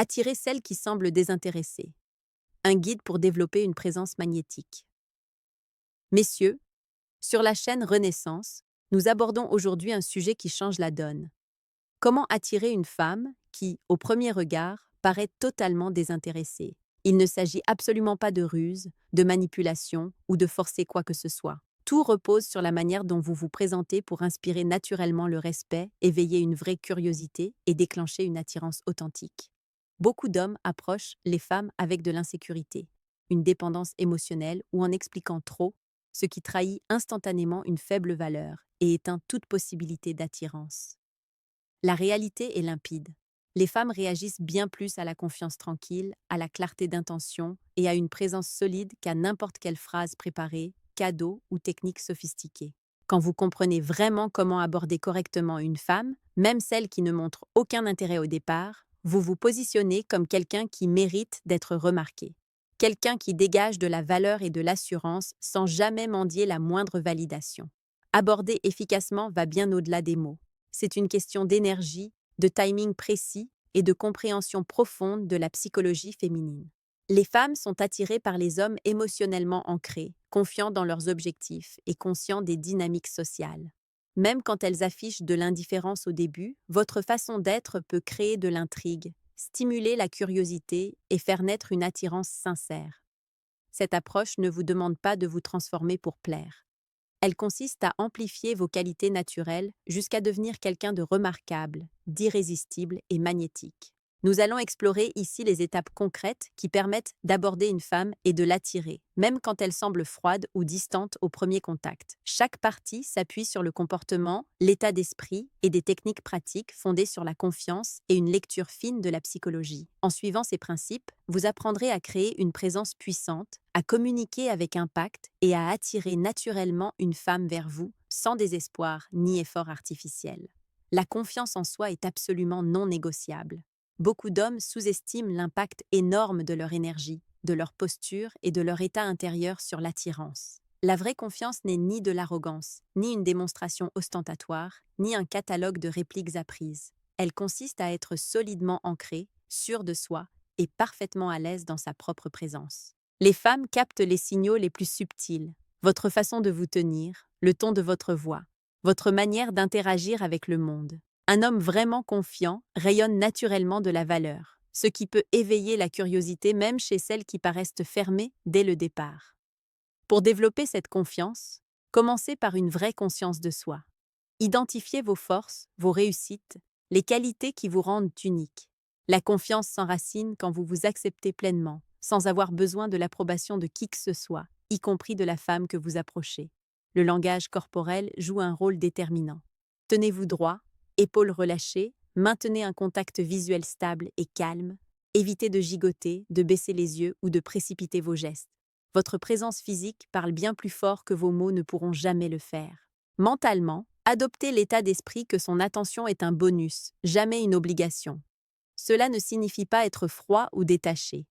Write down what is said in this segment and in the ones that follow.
Attirer celle qui semble désintéressée. Un guide pour développer une présence magnétique. Messieurs, sur la chaîne Renaissance, nous abordons aujourd'hui un sujet qui change la donne. Comment attirer une femme qui, au premier regard, paraît totalement désintéressée? Il ne s'agit absolument pas de ruse, de manipulation ou de forcer quoi que ce soit. Tout repose sur la manière dont vous vous présentez pour inspirer naturellement le respect, éveiller une vraie curiosité et déclencher une attirance authentique. Beaucoup d'hommes approchent les femmes avec de l'insécurité, une dépendance émotionnelle ou en expliquant trop, ce qui trahit instantanément une faible valeur et éteint toute possibilité d'attirance. La réalité est limpide. Les femmes réagissent bien plus à la confiance tranquille, à la clarté d'intention et à une présence solide qu'à n'importe quelle phrase préparée, cadeau ou technique sophistiquée. Quand vous comprenez vraiment comment aborder correctement une femme, même celle qui ne montre aucun intérêt au départ, vous vous positionnez comme quelqu'un qui mérite d'être remarqué. Quelqu'un qui dégage de la valeur et de l'assurance sans jamais mendier la moindre validation. Aborder efficacement va bien au-delà des mots. C'est une question d'énergie, de timing précis et de compréhension profonde de la psychologie féminine. Les femmes sont attirées par les hommes émotionnellement ancrés, confiants dans leurs objectifs et conscients des dynamiques sociales. Même quand elles affichent de l'indifférence au début, votre façon d'être peut créer de l'intrigue, stimuler la curiosité et faire naître une attirance sincère. Cette approche ne vous demande pas de vous transformer pour plaire. Elle consiste à amplifier vos qualités naturelles jusqu'à devenir quelqu'un de remarquable, d'irrésistible et magnétique. Nous allons explorer ici les étapes concrètes qui permettent d'aborder une femme et de l'attirer, même quand elle semble froide ou distante au premier contact. Chaque partie s'appuie sur le comportement, l'état d'esprit et des techniques pratiques fondées sur la confiance et une lecture fine de la psychologie. En suivant ces principes, vous apprendrez à créer une présence puissante, à communiquer avec impact et à attirer naturellement une femme vers vous, sans désespoir ni effort artificiel. La confiance en soi est absolument non négociable. Beaucoup d'hommes sous-estiment l'impact énorme de leur énergie, de leur posture et de leur état intérieur sur l'attirance. La vraie confiance n'est ni de l'arrogance, ni une démonstration ostentatoire, ni un catalogue de répliques apprises. Elle consiste à être solidement ancrée, sûre de soi et parfaitement à l'aise dans sa propre présence. Les femmes captent les signaux les plus subtils, votre façon de vous tenir, le ton de votre voix, votre manière d'interagir avec le monde. Un homme vraiment confiant rayonne naturellement de la valeur, ce qui peut éveiller la curiosité même chez celles qui paraissent fermées dès le départ. Pour développer cette confiance, commencez par une vraie conscience de soi. Identifiez vos forces, vos réussites, les qualités qui vous rendent unique. La confiance s'enracine quand vous vous acceptez pleinement, sans avoir besoin de l'approbation de qui que ce soit, y compris de la femme que vous approchez. Le langage corporel joue un rôle déterminant. Tenez-vous droit, épaules relâchées, maintenez un contact visuel stable et calme, évitez de gigoter, de baisser les yeux ou de précipiter vos gestes. Votre présence physique parle bien plus fort que vos mots ne pourront jamais le faire. Mentalement, adoptez l'état d'esprit que son attention est un bonus, jamais une obligation. Cela ne signifie pas être froid ou détaché.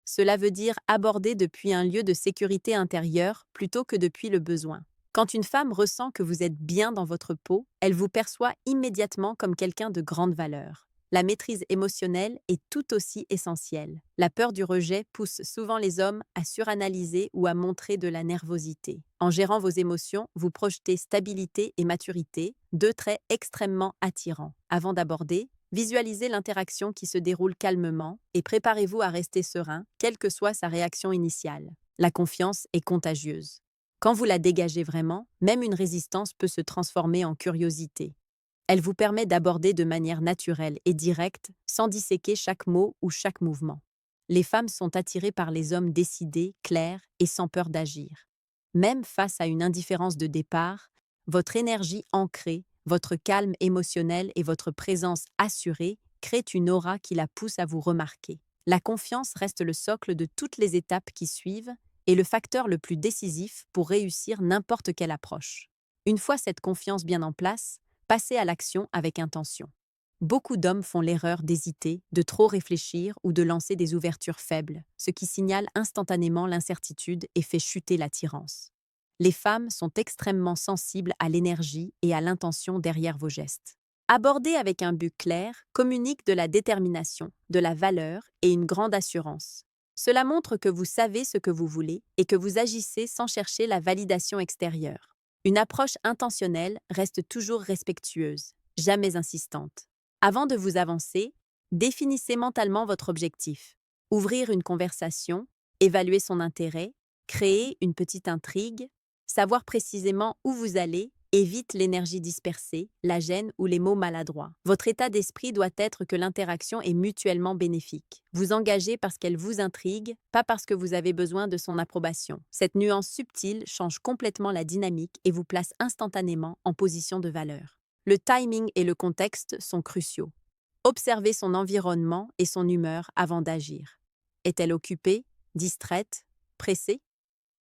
Cela veut dire aborder depuis un lieu de sécurité intérieure plutôt que depuis le besoin. Quand une femme ressent que vous êtes bien dans votre peau, elle vous perçoit immédiatement comme quelqu'un de grande valeur. La maîtrise émotionnelle est tout aussi essentielle. La peur du rejet pousse souvent les hommes à suranalyser ou à montrer de la nervosité. En gérant vos émotions, vous projetez stabilité et maturité, deux traits extrêmement attirants. Avant d'aborder, visualisez l'interaction qui se déroule calmement et préparez-vous à rester serein, quelle que soit sa réaction initiale. La confiance est contagieuse. Quand vous la dégagez vraiment, même une résistance peut se transformer en curiosité. Elle vous permet d'aborder de manière naturelle et directe, sans disséquer chaque mot ou chaque mouvement. Les femmes sont attirées par les hommes décidés, clairs et sans peur d'agir. Même face à une indifférence de départ, votre énergie ancrée, votre calme émotionnel et votre présence assurée créent une aura qui la pousse à vous remarquer. La confiance reste le socle de toutes les étapes qui suivent et le facteur le plus décisif pour réussir n'importe quelle approche. Une fois cette confiance bien en place, passez à l'action avec intention. Beaucoup d'hommes font l'erreur d'hésiter, de trop réfléchir ou de lancer des ouvertures faibles, ce qui signale instantanément l'incertitude et fait chuter l'attirance. Les femmes sont extrêmement sensibles à l'énergie et à l'intention derrière vos gestes. Abordé avec un but clair, communique de la détermination, de la valeur et une grande assurance. Cela montre que vous savez ce que vous voulez et que vous agissez sans chercher la validation extérieure. Une approche intentionnelle reste toujours respectueuse, jamais insistante. Avant de vous avancer, définissez mentalement votre objectif. Ouvrir une conversation, évaluer son intérêt, créer une petite intrigue, savoir précisément où vous allez évite l'énergie dispersée, la gêne ou les mots maladroits. Votre état d'esprit doit être que l'interaction est mutuellement bénéfique. Vous engagez parce qu'elle vous intrigue, pas parce que vous avez besoin de son approbation. Cette nuance subtile change complètement la dynamique et vous place instantanément en position de valeur. Le timing et le contexte sont cruciaux. Observez son environnement et son humeur avant d'agir. Est-elle occupée, distraite, pressée?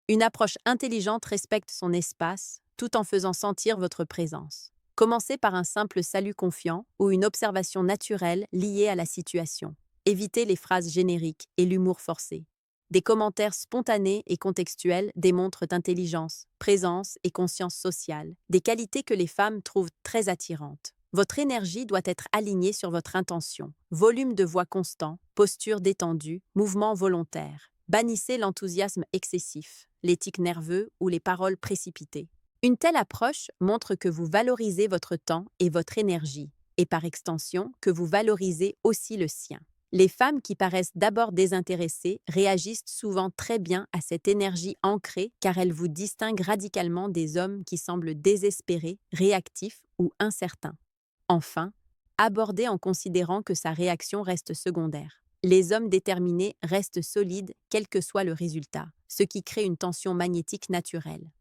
Une approche intelligente respecte son espace, tout en faisant sentir votre présence. Commencez par un simple salut confiant ou une observation naturelle liée à la situation. Évitez les phrases génériques et l'humour forcé. Des commentaires spontanés et contextuels démontrent intelligence, présence et conscience sociale, des qualités que les femmes trouvent très attirantes. Votre énergie doit être alignée sur votre intention. Volume de voix constant, posture détendue, mouvement volontaire. Bannissez l'enthousiasme excessif, les tics nerveux ou les paroles précipitées. Une telle approche montre que vous valorisez votre temps et votre énergie, et par extension, que vous valorisez aussi le sien. Les femmes qui paraissent d'abord désintéressées réagissent souvent très bien à cette énergie ancrée car elles vous distinguent radicalement des hommes qui semblent désespérés, réactifs ou incertains. Enfin, abordez en considérant que sa réaction reste secondaire. Les hommes déterminés restent solides quel que soit le résultat, ce qui crée une tension magnétique naturelle.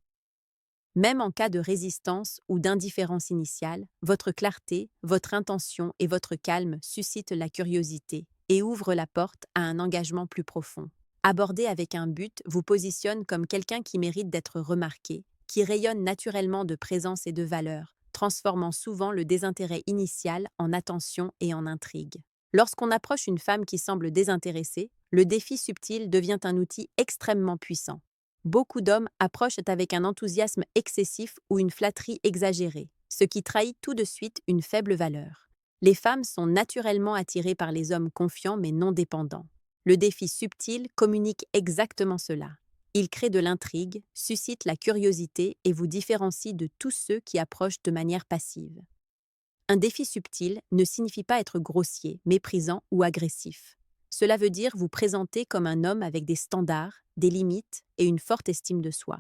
Même en cas de résistance ou d'indifférence initiale, votre clarté, votre intention et votre calme suscitent la curiosité et ouvrent la porte à un engagement plus profond. Aborder avec un but vous positionne comme quelqu'un qui mérite d'être remarqué, qui rayonne naturellement de présence et de valeur, transformant souvent le désintérêt initial en attention et en intrigue. Lorsqu'on approche une femme qui semble désintéressée, le défi subtil devient un outil extrêmement puissant. Beaucoup d'hommes approchent avec un enthousiasme excessif ou une flatterie exagérée, ce qui trahit tout de suite une faible valeur. Les femmes sont naturellement attirées par les hommes confiants mais non dépendants. Le défi subtil communique exactement cela. Il crée de l'intrigue, suscite la curiosité et vous différencie de tous ceux qui approchent de manière passive. Un défi subtil ne signifie pas être grossier, méprisant ou agressif. Cela veut dire vous présenter comme un homme avec des standards, des limites et une forte estime de soi.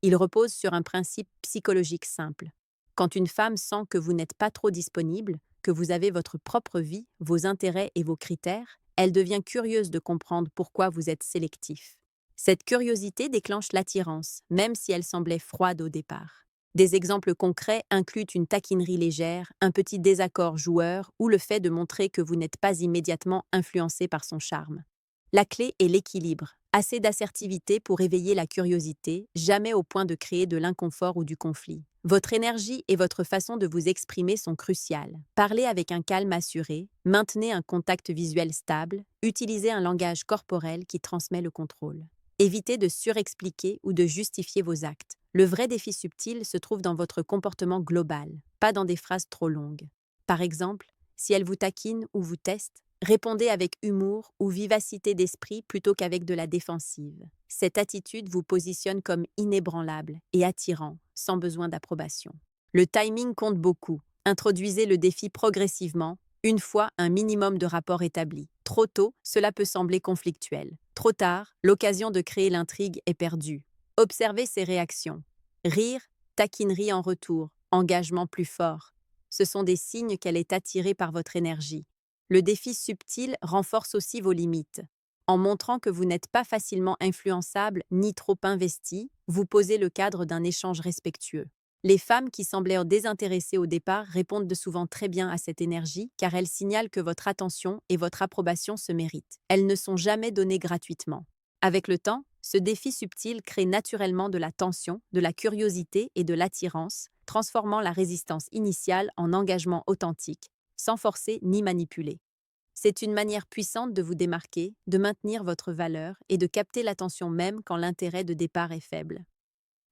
Il repose sur un principe psychologique simple. Quand une femme sent que vous n'êtes pas trop disponible, que vous avez votre propre vie, vos intérêts et vos critères, elle devient curieuse de comprendre pourquoi vous êtes sélectif. Cette curiosité déclenche l'attirance, même si elle semblait froide au départ. Des exemples concrets incluent une taquinerie légère, un petit désaccord joueur ou le fait de montrer que vous n'êtes pas immédiatement influencé par son charme. La clé est l'équilibre, assez d'assertivité pour éveiller la curiosité, jamais au point de créer de l'inconfort ou du conflit. Votre énergie et votre façon de vous exprimer sont cruciales. Parlez avec un calme assuré, maintenez un contact visuel stable, utilisez un langage corporel qui transmet le contrôle. Évitez de surexpliquer ou de justifier vos actes. Le vrai défi subtil se trouve dans votre comportement global, pas dans des phrases trop longues. Par exemple, si elle vous taquine ou vous teste, répondez avec humour ou vivacité d'esprit plutôt qu'avec de la défensive. Cette attitude vous positionne comme inébranlable et attirant, sans besoin d'approbation. Le timing compte beaucoup. Introduisez le défi progressivement, une fois un minimum de rapports établi. Trop tôt, cela peut sembler conflictuel. Trop tard, l'occasion de créer l'intrigue est perdue. Observez ses réactions. Rire, taquinerie en retour, engagement plus fort. Ce sont des signes qu'elle est attirée par votre énergie. Le défi subtil renforce aussi vos limites. En montrant que vous n'êtes pas facilement influençable ni trop investi, vous posez le cadre d'un échange respectueux. Les femmes qui semblaient désintéressées au départ répondent de souvent très bien à cette énergie car elles signalent que votre attention et votre approbation se méritent. Elles ne sont jamais données gratuitement. Avec le temps, ce défi subtil crée naturellement de la tension, de la curiosité et de l'attirance, transformant la résistance initiale en engagement authentique, sans forcer ni manipuler. C'est une manière puissante de vous démarquer, de maintenir votre valeur et de capter l'attention même quand l'intérêt de départ est faible.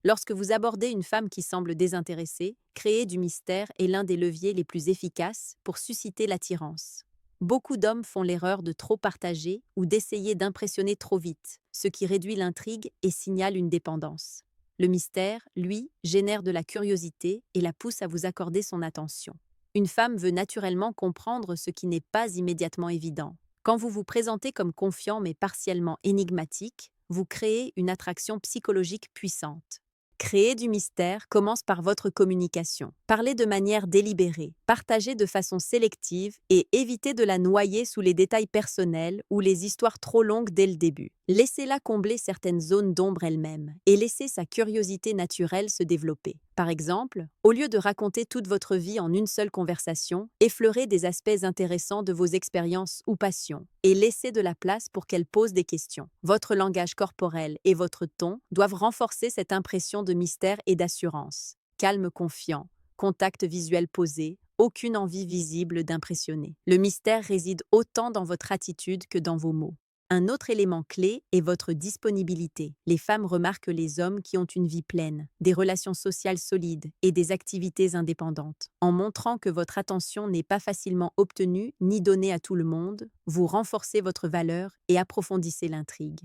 Lorsque vous abordez une femme qui semble désintéressée, créer du mystère est l'un des leviers les plus efficaces pour susciter l'attirance. Beaucoup d'hommes font l'erreur de trop partager ou d'essayer d'impressionner trop vite, ce qui réduit l'intrigue et signale une dépendance. Le mystère, lui, génère de la curiosité et la pousse à vous accorder son attention. Une femme veut naturellement comprendre ce qui n'est pas immédiatement évident. Quand vous vous présentez comme confiant mais partiellement énigmatique, vous créez une attraction psychologique puissante. Créer du mystère commence par votre communication. Parlez de manière délibérée, partagez de façon sélective et évitez de la noyer sous les détails personnels ou les histoires trop longues dès le début. Laissez-la combler certaines zones d'ombre elle-même et laissez sa curiosité naturelle se développer. Par exemple, au lieu de raconter toute votre vie en une seule conversation, effleurez des aspects intéressants de vos expériences ou passions et laissez de la place pour qu'elle pose des questions. Votre langage corporel et votre ton doivent renforcer cette impression de mystère et d'assurance. Calme confiant, contact visuel posé, aucune envie visible d'impressionner. Le mystère réside autant dans votre attitude que dans vos mots. Un autre élément clé est votre disponibilité. Les femmes remarquent les hommes qui ont une vie pleine, des relations sociales solides et des activités indépendantes. En montrant que votre attention n'est pas facilement obtenue ni donnée à tout le monde, vous renforcez votre valeur et approfondissez l'intrigue.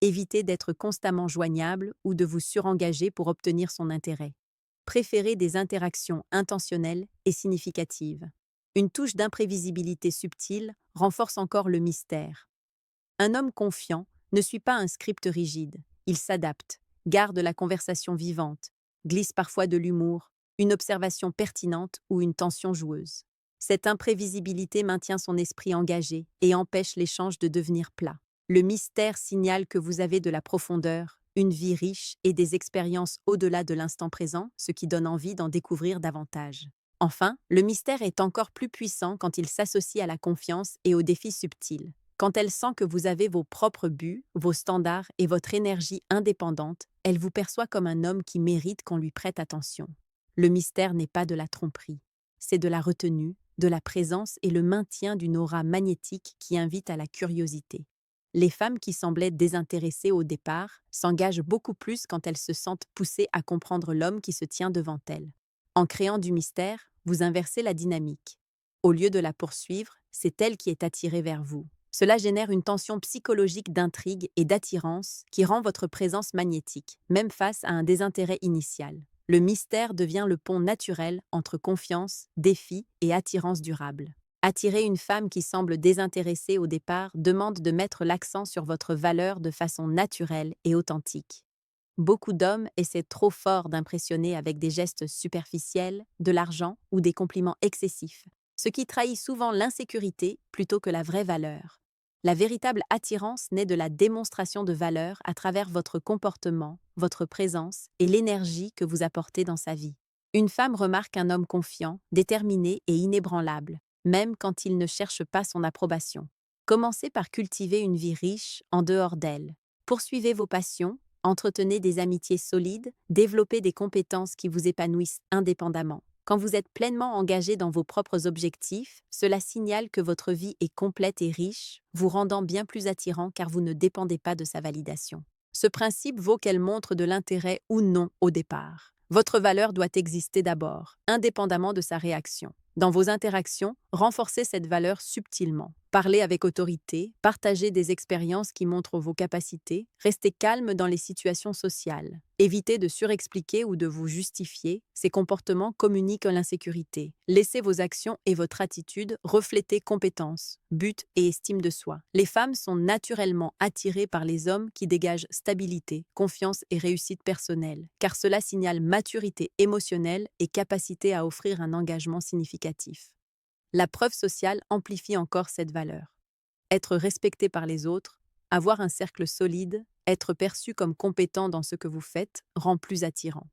Évitez d'être constamment joignable ou de vous surengager pour obtenir son intérêt. Préférez des interactions intentionnelles et significatives. Une touche d'imprévisibilité subtile renforce encore le mystère. Un homme confiant ne suit pas un script rigide. Il s'adapte, garde la conversation vivante, glisse parfois de l'humour, une observation pertinente ou une tension joueuse. Cette imprévisibilité maintient son esprit engagé et empêche l'échange de devenir plat. Le mystère signale que vous avez de la profondeur, une vie riche et des expériences au-delà de l'instant présent, ce qui donne envie d'en découvrir davantage. Enfin, le mystère est encore plus puissant quand il s'associe à la confiance et aux défis subtils. Quand elle sent que vous avez vos propres buts, vos standards et votre énergie indépendante, elle vous perçoit comme un homme qui mérite qu'on lui prête attention. Le mystère n'est pas de la tromperie, c'est de la retenue, de la présence et le maintien d'une aura magnétique qui invite à la curiosité. Les femmes qui semblaient désintéressées au départ s'engagent beaucoup plus quand elles se sentent poussées à comprendre l'homme qui se tient devant elles. En créant du mystère, vous inversez la dynamique. Au lieu de la poursuivre, c'est elle qui est attirée vers vous. Cela génère une tension psychologique d'intrigue et d'attirance qui rend votre présence magnétique, même face à un désintérêt initial. Le mystère devient le pont naturel entre confiance, défi et attirance durable. Attirer une femme qui semble désintéressée au départ demande de mettre l'accent sur votre valeur de façon naturelle et authentique. Beaucoup d'hommes essaient trop fort d'impressionner avec des gestes superficiels, de l'argent ou des compliments excessifs, ce qui trahit souvent l'insécurité plutôt que la vraie valeur. La véritable attirance naît de la démonstration de valeur à travers votre comportement, votre présence et l'énergie que vous apportez dans sa vie. Une femme remarque un homme confiant, déterminé et inébranlable, même quand il ne cherche pas son approbation. Commencez par cultiver une vie riche en dehors d'elle. Poursuivez vos passions, entretenez des amitiés solides, développez des compétences qui vous épanouissent indépendamment. Quand vous êtes pleinement engagé dans vos propres objectifs, cela signale que votre vie est complète et riche, vous rendant bien plus attirant car vous ne dépendez pas de sa validation. Ce principe vaut qu'elle montre de l'intérêt ou non au départ. Votre valeur doit exister d'abord, indépendamment de sa réaction. Dans vos interactions, renforcez cette valeur subtilement. Parlez avec autorité, partagez des expériences qui montrent vos capacités, restez calme dans les situations sociales. Évitez de surexpliquer ou de vous justifier, ces comportements communiquent l'insécurité. Laissez vos actions et votre attitude refléter compétences, but et estime de soi. Les femmes sont naturellement attirées par les hommes qui dégagent stabilité, confiance et réussite personnelle, car cela signale maturité émotionnelle et capacité à offrir un engagement significatif. La preuve sociale amplifie encore cette valeur. Être respecté par les autres, avoir un cercle solide, être perçu comme compétent dans ce que vous faites rend plus attirant.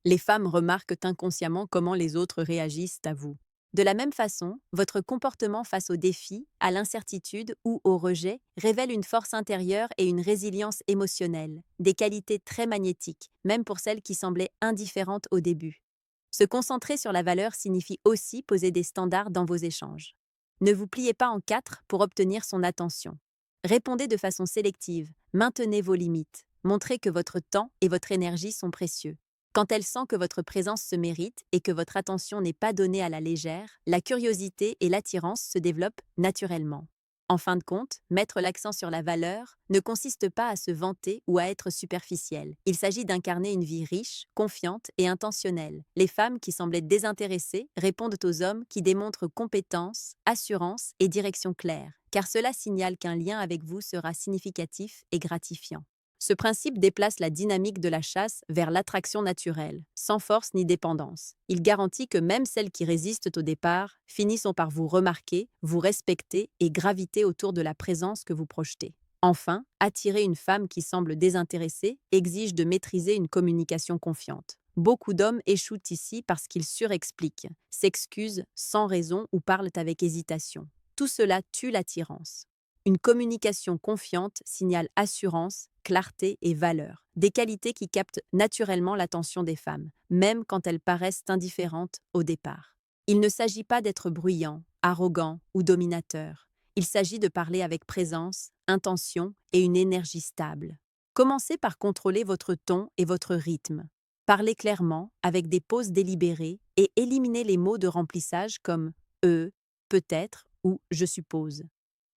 Les femmes remarquent inconsciemment comment les autres réagissent à vous. De la même façon, votre comportement face aux défis, à l'incertitude ou au rejet révèle une force intérieure et une résilience émotionnelle, des qualités très magnétiques, même pour celles qui semblaient indifférentes au début. Se concentrer sur la valeur signifie aussi poser des standards dans vos échanges. Ne vous pliez pas en quatre pour obtenir son attention. Répondez de façon sélective, maintenez vos limites, Montrez que votre temps et votre énergie sont précieux. Quand elle sent que votre présence se mérite et que votre attention n'est pas donnée à la légère, la curiosité et l'attirance se développent naturellement. En fin de compte, mettre l'accent sur la valeur ne consiste pas à se vanter ou à être superficiel. Il s'agit d'incarner une vie riche, confiante et intentionnelle. Les femmes qui semblent être désintéressées répondent aux hommes qui démontrent compétence, assurance et direction claire, car cela signale qu'un lien avec vous sera significatif et gratifiant. Ce principe déplace la dynamique de la chasse vers l'attraction naturelle, sans force ni dépendance. Il garantit que même celles qui résistent au départ finissent par vous remarquer, vous respecter et graviter autour de la présence que vous projetez. Enfin, attirer une femme qui semble désintéressée exige de maîtriser une communication confiante. Beaucoup d'hommes échouent ici parce qu'ils surexpliquent, s'excusent sans raison ou parlent avec hésitation. Tout cela tue l'attirance. Une communication confiante signale assurance, clarté et valeur, des qualités qui captent naturellement l'attention des femmes, même quand elles paraissent indifférentes au départ. Il ne s'agit pas d'être bruyant, arrogant ou dominateur. Il s'agit de parler avec présence, intention et une énergie stable. Commencez par contrôler votre ton et votre rythme. Parlez clairement, avec des pauses délibérées, et éliminez les mots de remplissage comme peut-être ou je suppose.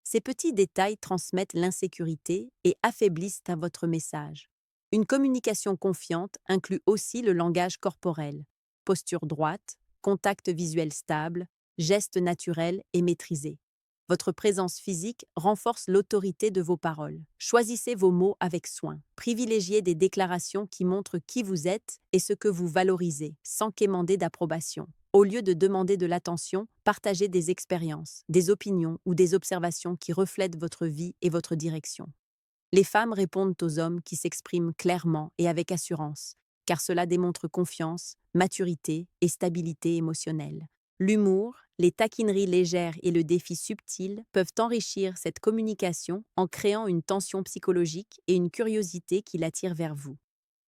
Ces petits détails transmettent l'insécurité et affaiblissent votre message. Une communication confiante inclut aussi le langage corporel, posture droite, contact visuel stable, gestes naturels et maîtrisés. Votre présence physique renforce l'autorité de vos paroles. Choisissez vos mots avec soin. Privilégiez des déclarations qui montrent qui vous êtes et ce que vous valorisez, sans quémander d'approbation. Au lieu de demander de l'attention, partagez des expériences, des opinions ou des observations qui reflètent votre vie et votre direction. Les femmes répondent aux hommes qui s'expriment clairement et avec assurance, car cela démontre confiance, maturité et stabilité émotionnelle. L'humour, les taquineries légères et le défi subtil peuvent enrichir cette communication en créant une tension psychologique et une curiosité qui l'attire vers vous.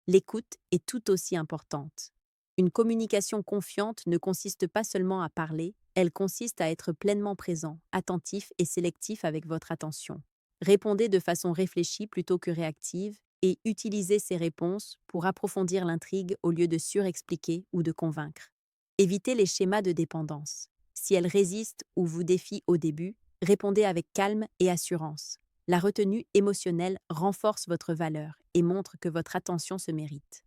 L'écoute est tout aussi importante. Une communication confiante ne consiste pas seulement à parler, elle consiste à être pleinement présent, attentif et sélectif avec votre attention. Répondez de façon réfléchie plutôt que réactive et utilisez ces réponses pour approfondir l'intrigue au lieu de surexpliquer ou de convaincre. Évitez les schémas de dépendance. Si elle résiste ou vous défie au début, répondez avec calme et assurance. La retenue émotionnelle renforce votre valeur et montre que votre attention se mérite.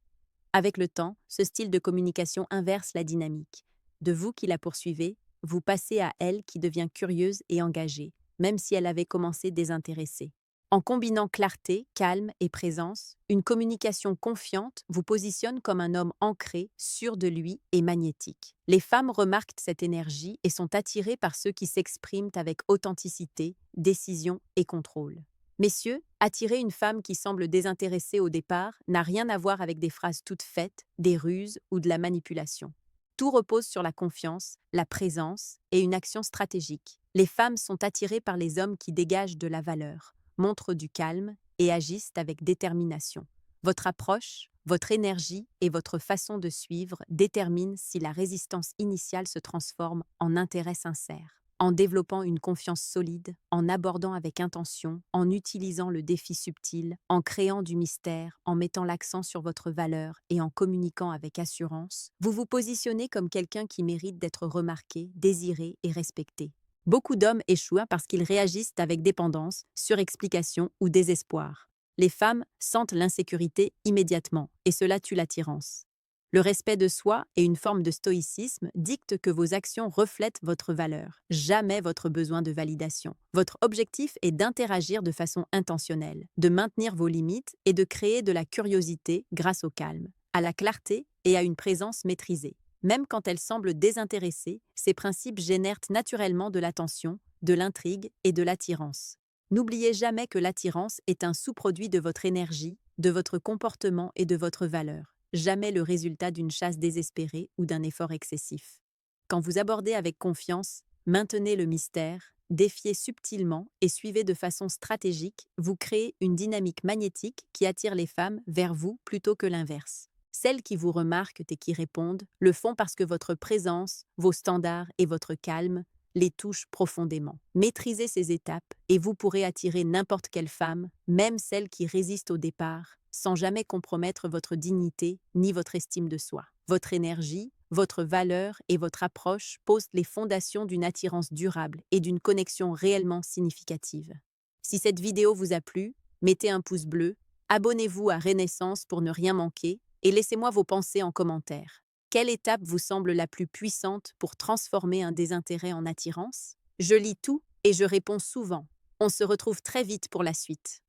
Avec le temps, ce style de communication inverse la dynamique. De vous qui la poursuivez, vous passez à elle qui devient curieuse et engagée, même si elle avait commencé désintéressée. En combinant clarté, calme et présence, une communication confiante vous positionne comme un homme ancré, sûr de lui et magnétique. Les femmes remarquent cette énergie et sont attirées par ceux qui s'expriment avec authenticité, décision et contrôle. Messieurs, attirer une femme qui semble désintéressée au départ n'a rien à voir avec des phrases toutes faites, des ruses ou de la manipulation. Tout repose sur la confiance, la présence et une action stratégique. Les femmes sont attirées par les hommes qui dégagent de la valeur, montrent du calme et agissent avec détermination. Votre approche, votre énergie et votre façon de suivre déterminent si la résistance initiale se transforme en intérêt sincère. En développant une confiance solide, en abordant avec intention, en utilisant le défi subtil, en créant du mystère, en mettant l'accent sur votre valeur et en communiquant avec assurance, vous vous positionnez comme quelqu'un qui mérite d'être remarqué, désiré et respecté. Beaucoup d'hommes échouent parce qu'ils réagissent avec dépendance, surexplication ou désespoir. Les femmes sentent l'insécurité immédiatement et cela tue l'attirance. Le respect de soi et une forme de stoïcisme dictent que vos actions reflètent votre valeur, jamais votre besoin de validation. Votre objectif est d'interagir de façon intentionnelle, de maintenir vos limites et de créer de la curiosité grâce au calme, à la clarté et à une présence maîtrisée. Même quand elle semble désintéressée, ces principes génèrent naturellement de l'attention, de l'intrigue et de l'attirance. N'oubliez jamais que l'attirance est un sous-produit de votre énergie, de votre comportement et de votre valeur. Jamais le résultat d'une chasse désespérée ou d'un effort excessif. Quand vous abordez avec confiance, maintenez le mystère, défiez subtilement et suivez de façon stratégique, vous créez une dynamique magnétique qui attire les femmes vers vous plutôt que l'inverse. Celles qui vous remarquent et qui répondent le font parce que votre présence, vos standards et votre calme les touche profondément. Maîtrisez ces étapes et vous pourrez attirer n'importe quelle femme, même celle qui résiste au départ, sans jamais compromettre votre dignité ni votre estime de soi. Votre énergie, votre valeur et votre approche posent les fondations d'une attirance durable et d'une connexion réellement significative. Si cette vidéo vous a plu, mettez un pouce bleu, abonnez-vous à Renaissance pour ne rien manquer et laissez-moi vos pensées en commentaire. Quelle étape vous semble la plus puissante pour transformer un désintérêt en attirance? Je lis tout et je réponds souvent. On se retrouve très vite pour la suite.